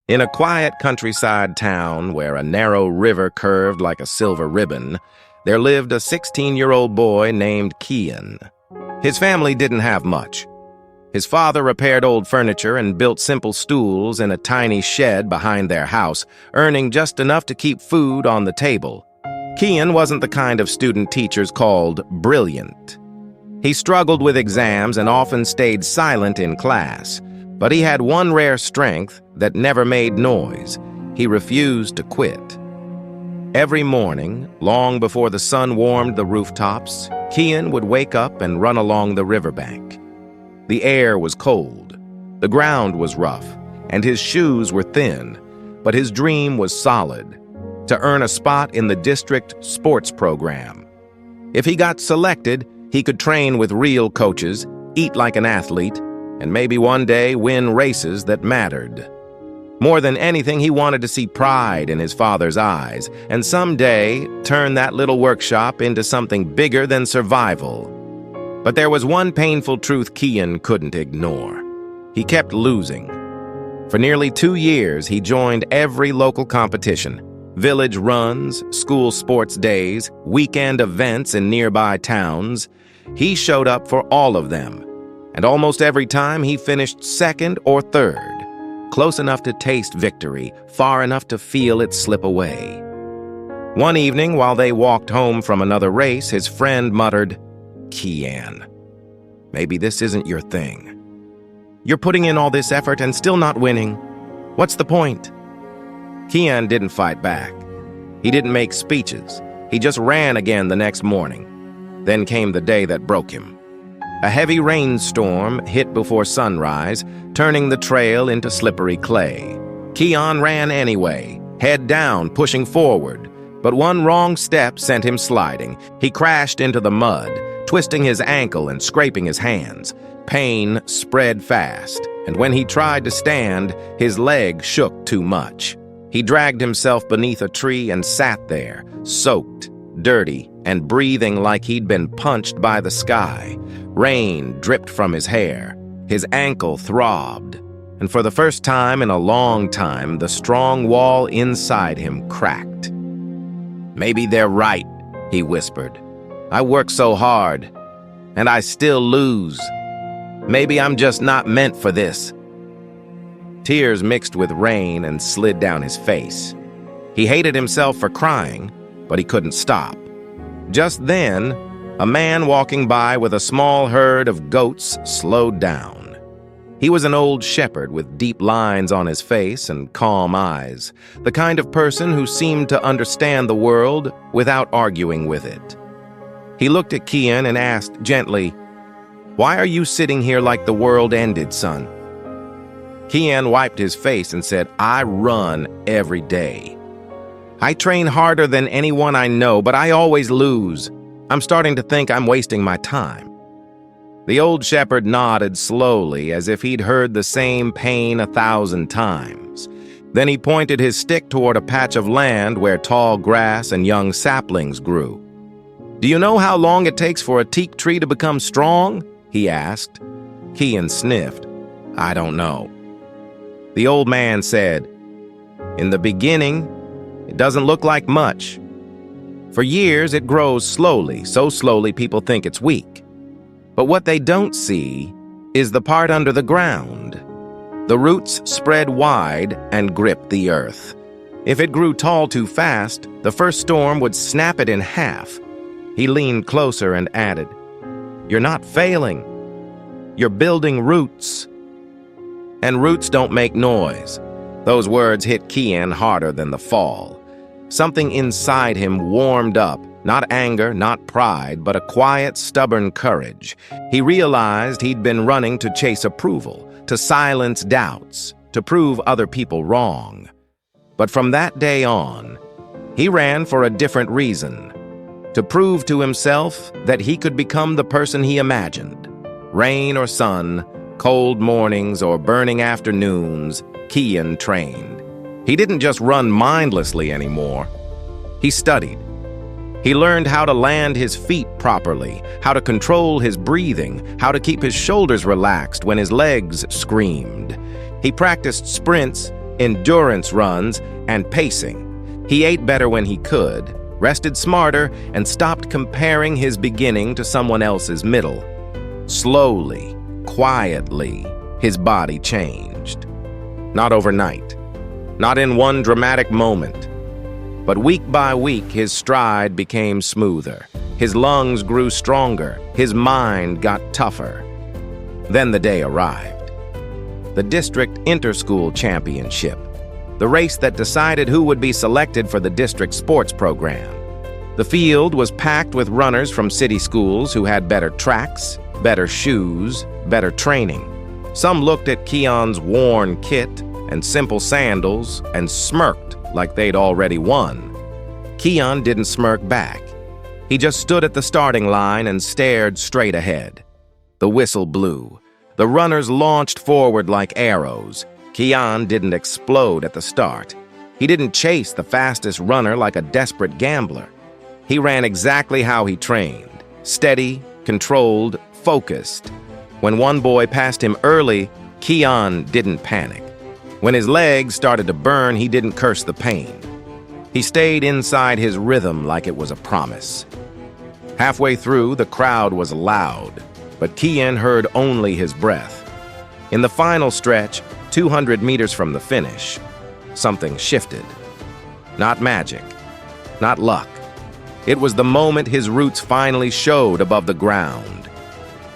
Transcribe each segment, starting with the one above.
In a quiet countryside town where a narrow river curved like a silver ribbon, there lived a 16-year-old boy named Kian. His family didn't have much. His father repaired old furniture and built simple stools in a tiny shed behind their house, earning just enough to keep food on the table. Kian wasn't the kind of student teachers called brilliant. He struggled with exams and often stayed silent in class. But he had one rare strength that never made noise. He refused to quit. Every morning, long before the sun warmed the rooftops, Kian would wake up and run along the riverbank. The air was cold, the ground was rough, and his shoes were thin, but his dream was solid: to earn a spot in the district sports program. If he got selected, he could train with real coaches, eat like an athlete, and maybe one day win races that mattered. More than anything, he wanted to see pride in his father's eyes, and someday turn that little workshop into something bigger than survival. But there was one painful truth Kian couldn't ignore. He kept losing. For nearly 2 years, he joined every local competition: village runs, school sports days, weekend events in nearby towns. He showed up for all of them. And almost every time he finished second or third, close enough to taste victory, far enough to feel it slip away. One evening, while they walked home from another race, his friend muttered, "Kian, maybe this isn't your thing. You're putting in all this effort and still not winning. What's the point?" Kian didn't fight back. He didn't make speeches. He just ran again the next morning. Then came the day that broke him. A heavy rainstorm hit before sunrise, turning the trail into slippery clay. Kian ran anyway, head down, pushing forward. But one wrong step sent him sliding. He crashed into the mud, twisting his ankle and scraping his hands. Pain spread fast, and when he tried to stand, his leg shook too much. He dragged himself beneath a tree and sat there, soaked, dirty, and breathing like he'd been punched by the sky. Rain dripped from his hair. His ankle throbbed. And for the first time in a long time, the strong wall inside him cracked. "Maybe they're right," he whispered. "I work so hard, and I still lose. Maybe I'm just not meant for this." Tears mixed with rain and slid down his face. He hated himself for crying, but he couldn't stop. Just then, a man walking by with a small herd of goats slowed down. He was an old shepherd with deep lines on his face and calm eyes, the kind of person who seemed to understand the world without arguing with it. He looked at Kian and asked gently, "Why are you sitting here like the world ended, son?" Kian wiped his face and said, "I run every day. I train harder than anyone I know, but I always lose. I'm starting to think I'm wasting my time." The old shepherd nodded slowly, as if he'd heard the same pain 1,000 times. Then he pointed his stick toward a patch of land where tall grass and young saplings grew. "Do you know how long it takes for a teak tree to become strong?" he asked. Kian sniffed. "I don't know." The old man said, "In the beginning, it doesn't look like much. For years, it grows slowly, so slowly people think it's weak. But what they don't see is the part under the ground. The roots spread wide and grip the earth. If it grew tall too fast, the first storm would snap it in half." He leaned closer and added, "You're not failing. You're building roots. And roots don't make noise." Those words hit Kian harder than the fall. Something inside him warmed up, not anger, not pride, but a quiet, stubborn courage. He realized he'd been running to chase approval, to silence doubts, to prove other people wrong. But from that day on, he ran for a different reason: to prove to himself that he could become the person he imagined. Rain or sun, cold mornings or burning afternoons, Kian trained. He didn't just run mindlessly anymore. He studied. He learned how to land his feet properly, how to control his breathing, how to keep his shoulders relaxed when his legs screamed. He practiced sprints, endurance runs, and pacing. He ate better when he could, rested smarter, and stopped comparing his beginning to someone else's middle. Slowly, quietly, his body changed. Not overnight, not in one dramatic moment, but week by week his stride became smoother. His lungs grew stronger, his mind got tougher. Then the day arrived. The district inter-school championship, the race that decided who would be selected for the district sports program. The field was packed with runners from city schools who had better tracks, better shoes, better training. Some looked at Kian's worn kit and simple sandals and smirked like they'd already won. Kian didn't smirk back. He just stood at the starting line and stared straight ahead. The whistle blew. The runners launched forward like arrows. Kian didn't explode at the start. He didn't chase the fastest runner like a desperate gambler. He ran exactly how he trained, steady, controlled, focused. When one boy passed him early, Kian didn't panic. When his legs started to burn, he didn't curse the pain. He stayed inside his rhythm like it was a promise. Halfway through, the crowd was loud, but Kian heard only his breath. In the final stretch, 200 meters from the finish, something shifted. Not magic, not luck. It was the moment his roots finally showed above the ground.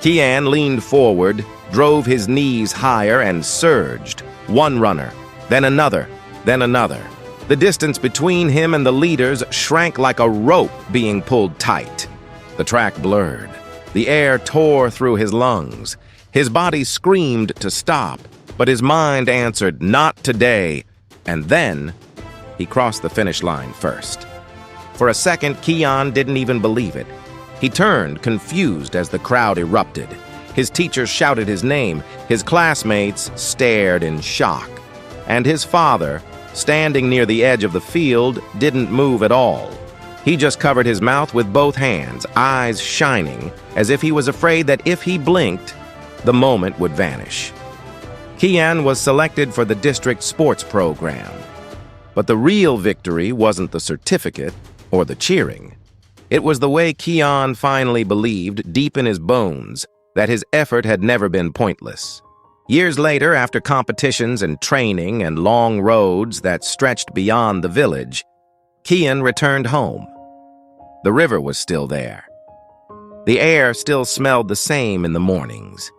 Kian leaned forward, drove his knees higher, and surged. One runner, then another, then another. The distance between him and the leaders shrank like a rope being pulled tight. The track blurred. The air tore through his lungs. His body screamed to stop, but his mind answered, "Not today." And then he crossed the finish line first. For a second, Kian didn't even believe it. He turned, confused, as the crowd erupted. His teachers shouted his name, his classmates stared in shock, and his father, standing near the edge of the field, didn't move at all. He just covered his mouth with both hands, eyes shining, as if he was afraid that if he blinked, the moment would vanish. Kian was selected for the district sports program. But the real victory wasn't the certificate or the cheering. It was the way Kian finally believed, deep in his bones, that his effort had never been pointless. Years later, after competitions and training and long roads that stretched beyond the village, Kian returned home. The river was still there. The air still smelled the same in the mornings.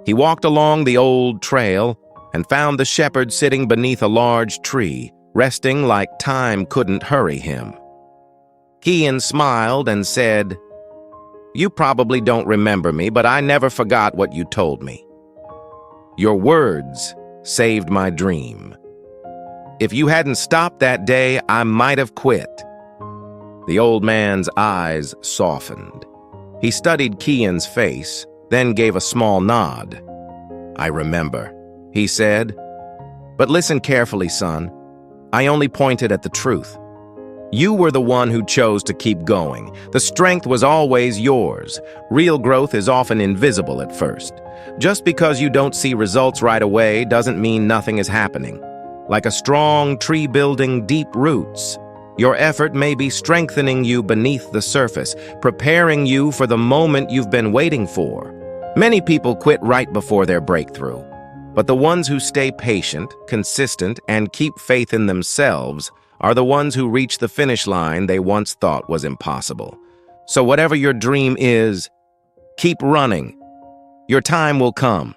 He walked along the old trail and found the shepherd sitting beneath a large tree, resting like time couldn't hurry him. Kian smiled and said, "You probably don't remember me, but I never forgot what you told me. Your words saved my dream. If you hadn't stopped that day, I might have quit." The old man's eyes softened. He studied Kian's face, then gave a small nod. "I remember," he said. "But listen carefully, son. I only pointed at the truth. You were the one who chose to keep going. The strength was always yours. Real growth is often invisible at first. Just because you don't see results right away doesn't mean nothing is happening. Like a strong tree building deep roots, your effort may be strengthening you beneath the surface, preparing you for the moment you've been waiting for. Many people quit right before their breakthrough, but the ones who stay patient, consistent, and keep faith in themselves are the ones who reach the finish line they once thought was impossible. So whatever your dream is, keep running. Your time will come.